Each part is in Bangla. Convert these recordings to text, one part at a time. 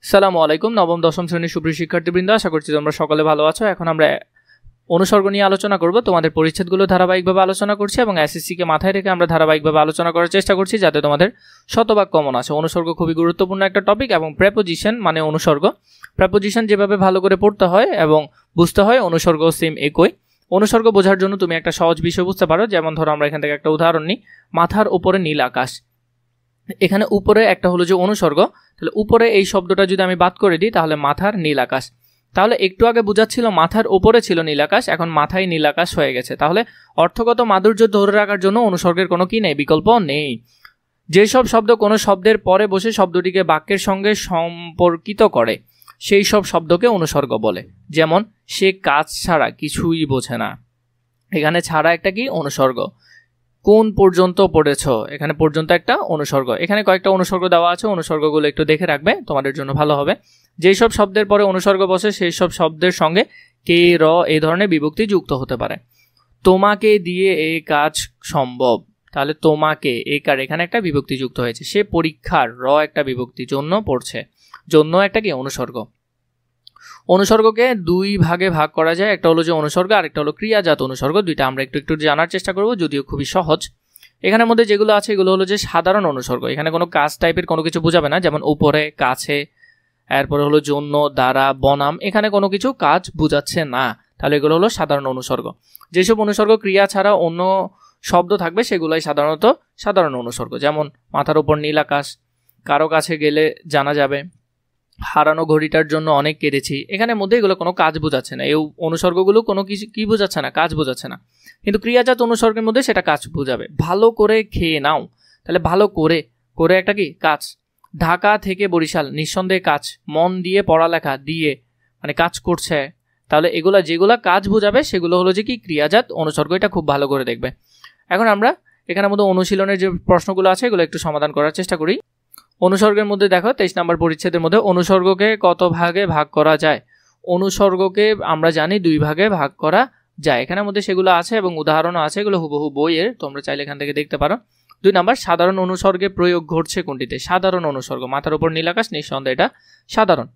আসসালামু আলাইকুম। নবম দশম শ্রেণীর সুপ্রিয় শিক্ষার্থীবৃন্দ, আশা করছি তোমরা সকলে ভালো আছো। এখন আমরা অনুসর্গ নিয়ে আলোচনা করব। তোমাদের পরিচ্ছেদগুলো ধারাবাহিকভাবে আলোচনা করছি এবং এসএসসি কে মাথায় রেখে আমরা ধারাবাহিকভাবে আলোচনা করার চেষ্টা করছি যাতে তোমাদের শতভাগ কমন আসে। অনুসর্গ খুবই গুরুত্বপূর্ণ একটা টপিক এবং প্রেপোজিশন মানে অনুসর্গ, প্রেপোজিশন যেভাবে ভালো করে পড়তে হয় এবং বুঝতে হয় অনুসর্গ সেম একই। অনুসর্গ বোঝার জন্য তুমি একটা সহজ বিষয় বুঝতে পারো, যেমন ধরো আমরা এখান থেকে একটা উদাহরণ নিই, মাথার উপরে নীল আকাশ। এখানে উপরে একটা হলো যে অনুসর্গ, তাহলে উপরে এই শব্দটা যদি আমি বাদ করে দিই তাহলে মাথার নীল আকাশ। তাহলে একটু আগে বোঝাচ্ছিল মাথার উপরে ছিল নীল আকাশ, এখন মাথায় নীল আকাশ হয়ে গেছে। তাহলে অর্থগত মাধুর্য ধরে রাখার জন্য অনুসর্গের কোনো কি নেই, বিকল্প নেই। যেসব শব্দ কোনো শব্দের পরে বসে শব্দটিকে বাক্যের সঙ্গে সম্পর্কিত করে সেই সব শব্দকে অনুসর্গ বলে। যেমন সে কাজ ছাড়া কিছুই বোঝে না, এখানে ছাড়া একটা কি অনুসর্গ। কোন পর্যন্ত পড়েছ, এখানে পর্যন্ত একটা অনুসর্গ। এখানে কয়েকটা অনুসর্গ দেওয়া আছে, অনুসর্গগুলো একটু দেখে রাখবে, তোমাদের জন্য ভালো হবে। যেই সব শব্দের পরে অনুসর্গ বসে সেই সব শব্দের সঙ্গে কে, র এই ধরনের বিভক্তি যুক্ত হতে পারে। তোমাকে দিয়ে এই কাজ সম্ভব, তাহলে তোমাকে এই কার এখানে একটা বিভক্তি যুক্ত হয়েছে। সে পরীক্ষার, র একটা বিভক্তি, জন্য পড়ছে, জন্য একটা কি অনুসর্গ। অনুসর্গকে দুই ভাগে ভাগ করা যায়, একটা হলো যে অনুসর্গ আর একটা হলো ক্রিয়াজাত অনুসর্গ। দুইটা আমরা একটু একটু জানার চেষ্টা করব, যদিও খুবই সহজ। এখানের মধ্যে যেগুলো আছে এগুলো হলো যে সাধারণ অনুসর্গ, এখানে কোনো কাজ টাইপের কোনো কিছু বোঝাবে না, যেমন উপরে, কাছে, এরপরে হলো জন্য, দ্বারা, বনাম, এখানে কোনো কিছু কাজ বোঝাচ্ছে না, তাহলে এগুলো হলো সাধারণ অনুসর্গ। যেসব অনুসর্গ ক্রিয়া ছাড়া অন্য শব্দ থাকবে সেগুলোই সাধারণত সাধারণ অনুসর্গ। যেমন মাথার উপর নীল আকাশ, কারো কাছে গেলে জানা যাবে, হারানো ঘড়িটার জন্য অনেক কেঁদেছি। এখানে মধ্যে এগুলো কোনো কাজ বোঝাচ্ছে না, এই অনুসর্গগুলো কোনো কিছু কি বোঝাচ্ছে না, কাজ বোঝাচ্ছে না। কিন্তু ক্রিয়াজাত অনুসর্গের মধ্যে সেটা কাজ বোঝাবে। ভালো করে খেয়ে নাও, তাহলে ভালো করে, করে একটা কি কাজ। ঢাকা থেকে বরিশাল, নিঃসন্দেহে কাজ। মন দিয়ে পড়ালেখা, দিয়ে মানে কাজ করছে, তাহলে এগুলা যেগুলা কাজ বোঝাবে সেগুলো হলো যে কি ক্রিয়াজাত অনুসর্গ। এটা খুব ভালো করে দেখবে। এখন আমরা এখানের মধ্যে অনুশীলনের যে প্রশ্নগুলো আছে এগুলো একটু সমাধান করার চেষ্টা করি। অনুসর্গের মধ্যে দেখো 23 নম্বর পরিচ্ছেদের মধ্যে অনুসর্গকে কত ভাগে ভাগ করা যায়। অনুসর্গকে আমরা জানি দুই ভাগে ভাগ করা যায়, এখানের মধ্যে সেগুলো আছে এবং উদাহরণও আছে, এগুলো হুবহু বইয়ের, তোমরা চাইলে এখান থেকে দেখতে পারো। 2 নম্বর, সাধারণ অনুসর্গে প্রয়োগ ঘটছে কোনটিতে। সাধারণ অনুসর্গ, মাথার উপর নীল আকাশ, নিঃসন্দেহে এটা সাধারণ।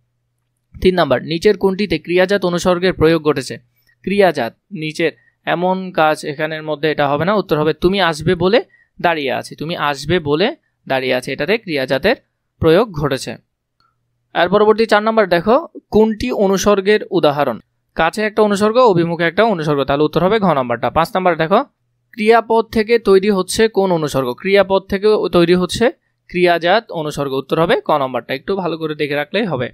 3 নম্বর, নিচের কোনটিতে ক্রিয়াজাত অনুসর্গের প্রয়োগ ঘটেছে। ক্রিয়াজাত, নিচের এমন কাজ, এখানের মধ্যে এটা হবে না, উত্তর হবে তুমি আসবে বলে দাঁড়িয়ে আছি। তুমি আসবে বলে দাঁড়িয়ে আছে, এটাতে ক্রিয়াজাতের প্রয়োগ ঘটেছে। আর পরবর্তী 4 নম্বর দেখো, কোনটি অনুসর্গের উদাহরণ। কাছে একটা অনুসর্গ, অভিমুখে একটা অনুসর্গ, তাহলে উত্তর হবে ঘ নম্বরটা। 5 নম্বর দেখো, ক্রিয়াপদ থেকে তৈরি হচ্ছে কোন অনুসর্গ। ক্রিয়াপদ থেকে তৈরি হচ্ছে ক্রিয়াজাত অনুসর্গ, উত্তর হবে ক নম্বরটা। একটু ভালো করে দেখে রাখলেই হবে।